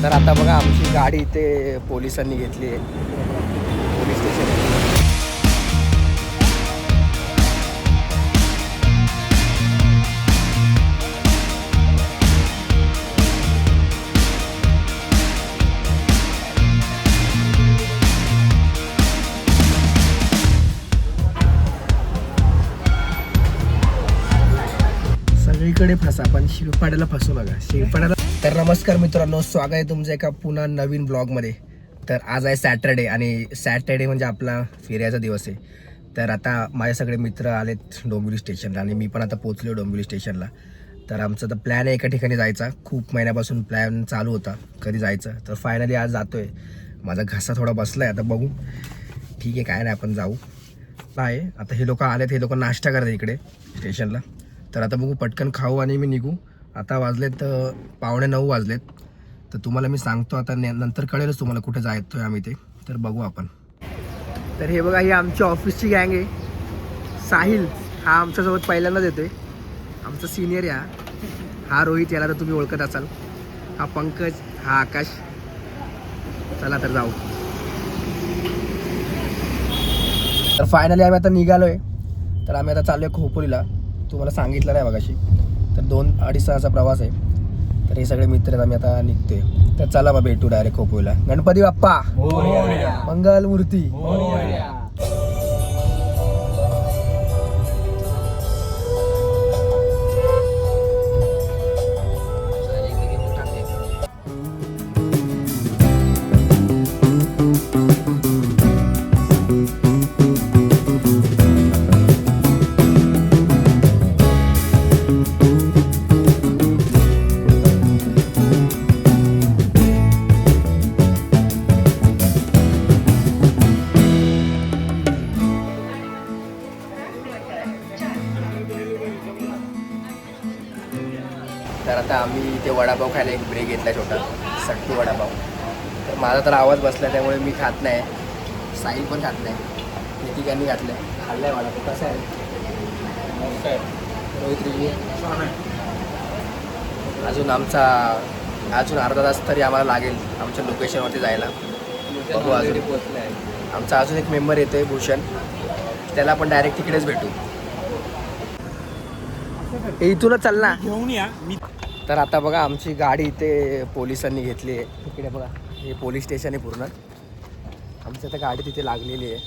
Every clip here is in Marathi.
तर आता बघा आमची गाडी इथे पोलिसांनी घेतली आहे पोलीस स्टेशन. सगळीकडे फसा पण शिरपाड्याला फसू नका. शिरपाड्याला. तर नमस्कार मित्रांनो, स्वागत आहे तुमचं एका पुन्हा नवीन ब्लॉगमध्ये. तर आज आहे सॅटर्डे आणि सॅटर्डे म्हणजे आपला फिरायचा दिवस आहे. तर आता माझे सगळे मित्र आलेत डोंबिवली स्टेशनला आणि मी पण आता पोचलो डोंबिवली स्टेशनला. तर आमचा तर प्लॅन आहे एका ठिकाणी जायचा. खूप महिन्यापासून प्लॅन चालू होता कधी जायचं. तर फायनली आज जातोय. माझा घसा थोडा बसला आहे, आता बघू. ठीक आहे, काय नाही, आपण जाऊ. आहे आता हे लोक आलेत, हे लोक नाश्ता करतात इकडे स्टेशनला. तर आता बघू, पटकन खाऊ आणि मी निघू. आता वाजलेत 8:45 वाजलेत. तर तुम्हाला मी सांगतो आता, नंतर कळेलच तुम्हाला कुठे जायचं आहे आम्ही ते. तर बघू आपण. तर हे बघा, ही आमची ऑफिसची गँग आहे. साहिल हा आमच्यासोबत पहिल्यांदाच येतोय, आमचा सिनियर आहे. हा रोहित, याला तर तुम्ही ओळखत असाल. हा पंकज, हा आकाश. चला तर जाऊ. तर फायनली आम्ही आता निघालोय. तर आम्ही आता चाललोय खोपोलीला. तुम्हाला सांगितलं नाही मगाशी. तर 2-2.5 तासाचा प्रवास आहे. तर हे सगळे मित्र आहेत, आम्ही आता निघतोय. तर चला मग भेटू डायरेक्ट खोपोलीला. गणपती बाप्पा मंगल मूर्ती. तर आता आम्ही इथे वडापाव खायला एक ब्रेक घेतला छोटा, सट्टू वडापाव. तर माझा तर आवाज बसला, त्यामुळे मी खात नाही. साहिल पण खात नाही. नितिकांनी घातलं आहे, खाल्लं आहे वडापाव. कसं आहे रोहित रिव्ह्यू? अजून अर्धा तास तरी आम्हाला लागेल आमच्या लोकेशनवरती जायला. बघू अजून आमचा अजून एक मेंबर येतो आहे, भूषण. त्याला आपण डायरेक्ट तिकडेच भेटू. इथूनच चल ना, घेऊन या. तर आता बघा आमची गाडी इथे पोलिसांनी घेतली आहे. इकडे बघा, हे पोलीस स्टेशन आहे पूर्ण. आमची आता गाडी तिथे लागलेली आहे.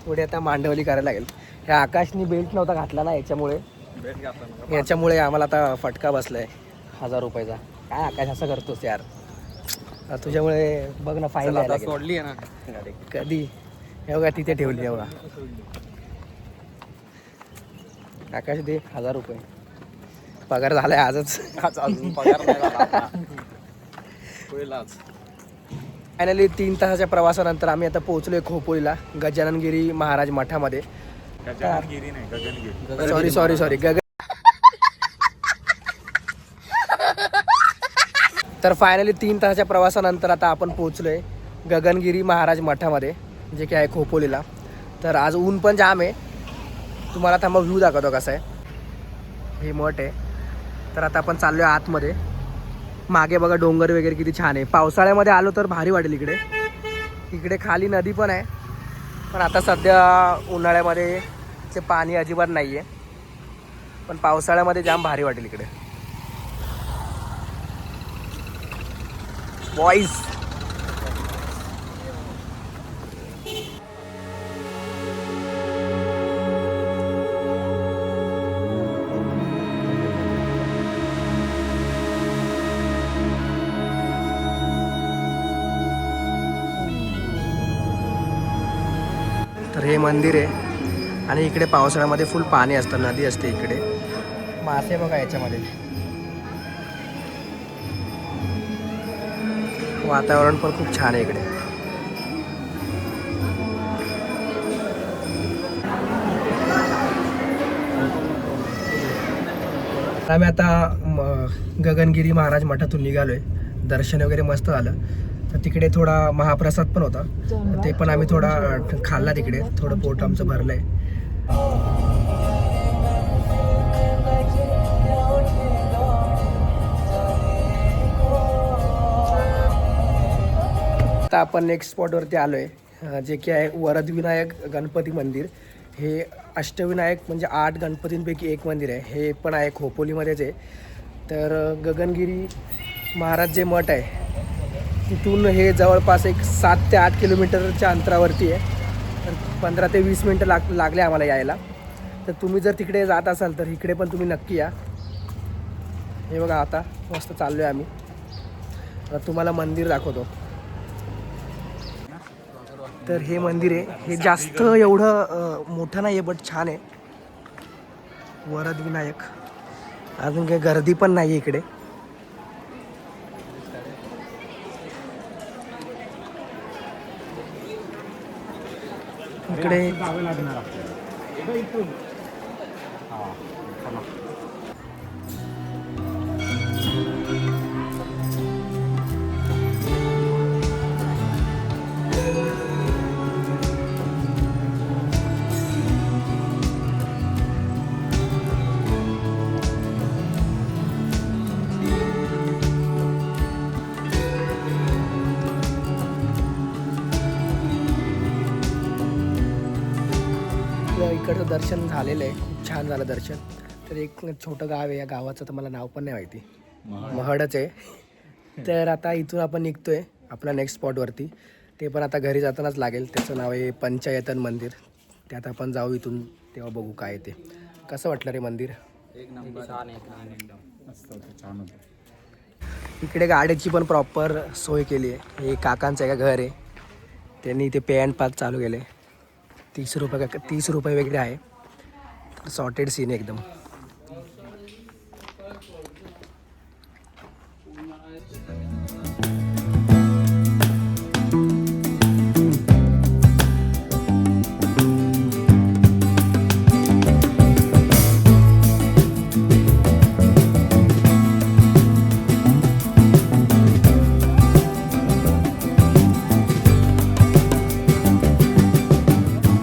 थोडी आता मांडवली करायला लागेल. ह्या आकाशनी बेल्ट नव्हता घातला ना, याच्यामुळे आम्हाला आता फटका बसला आहे 1000 रुपयाचा. काय आकाश असं करतोस यार? तुझ्यामुळे बघ ना, फाईन सोडली आहे ना. कधी हे बघा तिथे ठेवली आहे बघा. आकाश दे 1000 रुपये. पगार झालाय आजच. फायनली 3 तासाच्या प्रवासानंतर आम्ही आता पोहोचलोय खोपोलीला, गजाननगिरी महाराज मठामध्ये. सॉरी गगन. तर फायनली 3 तासाच्या प्रवासानंतर आता आपण पोहोचलोय गगनगिरी महाराज मठामध्ये, जे की आहे खोपोलीला. तर आज ऊन पण जाम आहे. तुम्हाला थांबा व्ह्यू दाखवतो कसा आहे. हे मठ आहे. तर आता आपण चाललोय आतमध्ये. मागे बघा डोंगर वगैरे किती छान आहे. पावसाळ्यामध्ये आलो तर भारी वाटेल. इकडे खाली नदी पण आहे, पण आता सध्या उन्हाळ्यामध्ये ते पाणी अजिबात नाही आहे. पण पावसाळ्यामध्ये जाम भारी वाटेल इकडे. बॉईज तर हे मंदिर आहे आणि इकडे पावसाळ्यामध्ये फुल पाणी असतं, नदी असते इकडे. मासे बघा याच्यामध्ये. वातावरण पण खूप छान आहे इकडे. आम्ही आता गगनगिरी महाराज मठातून निघालोय. दर्शन वगैरे मस्त झालं. तर तिकडे थोडा महाप्रसाद पण होता, ते पण आम्ही थोडा खाल्ला तिकडे. थोडं पोट आमचं भरलंय. आता आपण नेक्स्ट स्पॉटवरती आलो आहे, जे की आहे वरदविनायक गणपती मंदिर. हे अष्टविनायक म्हणजे 8 गणपतींपैकी एक मंदिर आहे. हे पण आहे खोपोलीमध्येच आहे. तर गगनगिरी महाराज जे मठ आहे तिथून हे जवळपास एक 7 ते 8 किलोमीटरच्या अंतरावरती आहे. तर 15 ते 20 मिनटं लागले आम्हाला यायला. तर तुम्ही जर तिकडे जात असाल तर इकडे पण तुम्ही नक्की या. हे बघा आता मस्त चाललो आहे आम्ही. आता तुम्हाला मंदिर दाखवतो. तर हे मंदिर आहे, हे जास्त एवढं मोठं नाही आहे बट छान आहे. वरदविनायक. अजून काही गर्दी पण नाही आहे इकडे. इकडे इकडचं दर्शन झालेलं आहे, खूप छान झालं दर्शन. तर एक छोटं गाव आहे, या गावाचं तर मला नाव पण नाही माहिती, महडच आहे. तर आता इथून आपण निघतोय आपल्या नेक्स्ट स्पॉटवरती. ते पण आता घरी जातानाच लागेल. त्याचं नाव आहे पंचायतन मंदिर. त्यात आपण जाऊ इथून, तेव्हा बघू काय ते. कसं वाटलं रे मंदिर? एक नंबर. मस्त होतं, छान होतं. इकडे गाड्याची पण प्रॉपर सोय केली आहे. हे काकांचं आहे का घर आहे, त्यांनी इथे पे अँड पार्क चालू केलं आहे. 30 रुपये वगैरे आहे. तर सॉर्टेड सीन एकदम.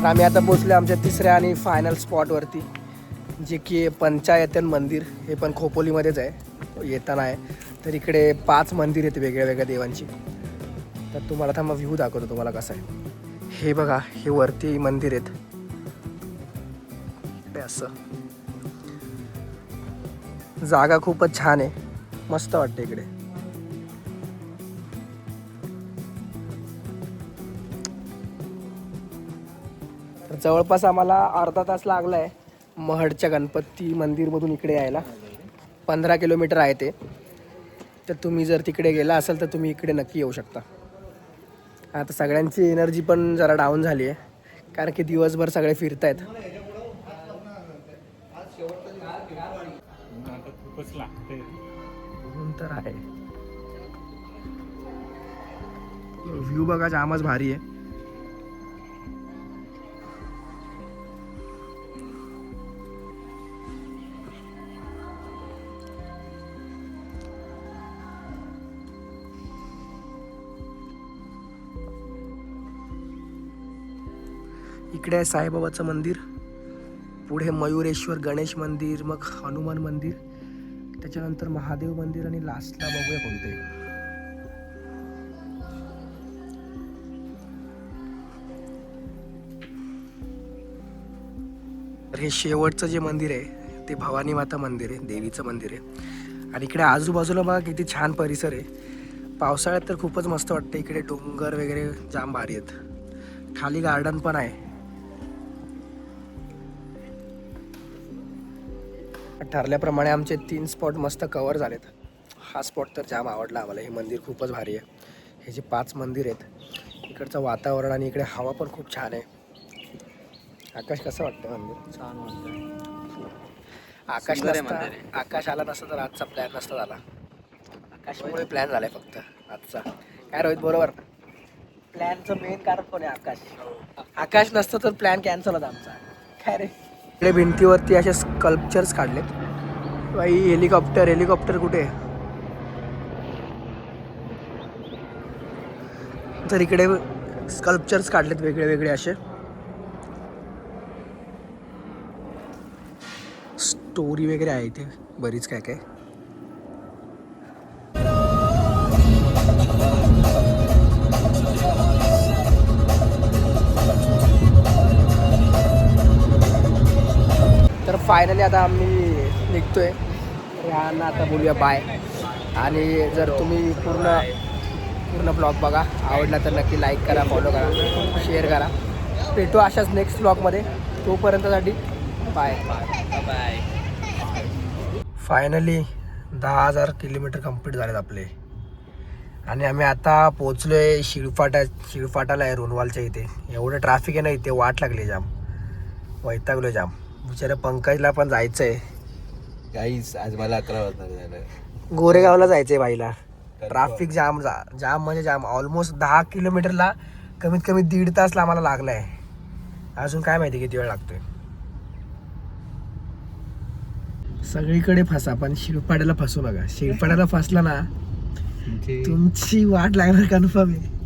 आम्ही आता पोचलो आमच्या तिसऱ्या आणि फायनल स्पॉटवरती, जे की पंचायतन मंदिर. हे पण खोपोलीमध्येच आहे, येताना आहे. तर इकडे 5 मंदिर आहेत वेगळ्या वेगळ्या देवांची. तर तुम्हाला थांबा व्ह्यू दाखवतो तुम्हाला कसं आहे. हे बघा, हे वरती मंदिर आहेत. इकडे असं जागा खूपच छान आहे, मस्त वाटते इकडे. जवळपास आम्हाला अर्धा तास लागला आहे महडच्या गणपती मंदिरमधून इकडे यायला. 15 किलोमीटर आहे ते. तर तुम्ही जर तिकडे गेला असाल तर तुम्ही इकडे नक्की येऊ शकता. आता सगळ्यांची एनर्जी पण जरा डाऊन झाली आहे, कारण की दिवसभर सगळे फिरत आहेत. तर आहे व्ह्यू बघा, जामच भारी आहे. इकडे आहे साईबाबाचं मंदिर, पुढे मयुरेश्वर गणेश मंदिर, मग हनुमान मंदिर, त्याच्यानंतर महादेव मंदिर आणि लास्टला बघूया कोणते. हे शेवटचं जे मंदिर आहे ते भवानी माता मंदिर आहे, देवीचं मंदिर आहे. आणि इकडे आजूबाजूला बघा किती छान परिसर आहे. पावसाळ्यात तर खूपच मस्त वाटतं. इकडे डोंगर वगैरे जाम भारी आहेत. खाली गार्डन पण आहे. ठरल्याप्रमाणे आमचे 3 स्पॉट मस्त कवर झालेत. हा स्पॉट तर जाम आवडला आम्हाला. हे मंदिर खूपच भारी आहे. हे जे 5 मंदिर आहेत, इकडचं वातावरण आणि इकडे हवा पण खूप छान आहे. आकाश कसं वाटतं मंदिर? छान वाटतं. आकाश आला नसता तर आजचा प्लॅन नसता झाला. आकाशमुळे प्लॅन झालाय फक्त आजचा. काय रोहित बरोबर? प्लॅनचं मेन कारण कोण आहे? आकाश. आकाश नसतं तर प्लॅन कॅन्सल होता आमचा. काय रे? इकडे भिंतीवरती असे स्कल्पचर्स काढलेत. बाई हेलिकॉप्टर कुठे? तर इकडे स्कल्पचर्स काढलेत वेगळे वेगळे असे. स्टोरी वगैरे आहे इथे बरीच काय काय. फायनली आता आम्ही निघतोय. यांना आता बोलूया बाय. आणि जर तुम्ही पूर्ण ब्लॉग बघा, आवडला तर नक्की लाईक करा, फॉलो करा, शेअर करा. भेटू अशाच नेक्स्ट ब्लॉगमध्ये. तोपर्यंतसाठी bye bye. Finally 10,000 kilometre complete झालेत आपले. आणि आम्ही आता पोचलो आहे शिळफाटाला आहे, रोनवालच्या इथे. एवढं ट्रॅफिक आहे ना इथे, वाट लागली जाम, वैतागलो जाम. बिचारा पंकजला पण जायचं आहे काहीच. आज मला 11 वाजता झालं. गोरेगावला जायचं आहे बाईला. ट्रॅफिक जाम म्हणजे जाम. ऑलमोस्ट 10 किलोमीटरला कमीत कमी 1.5 तास आम्हाला लागला आहे. अजून काय माहिती किती वेळ लागतोय. सगळीकडे फसा पण शिळपाड्याला फसू नका. शिळपाड्याला फसला ना तुमची वाट लागणार कन्फर्म आहे.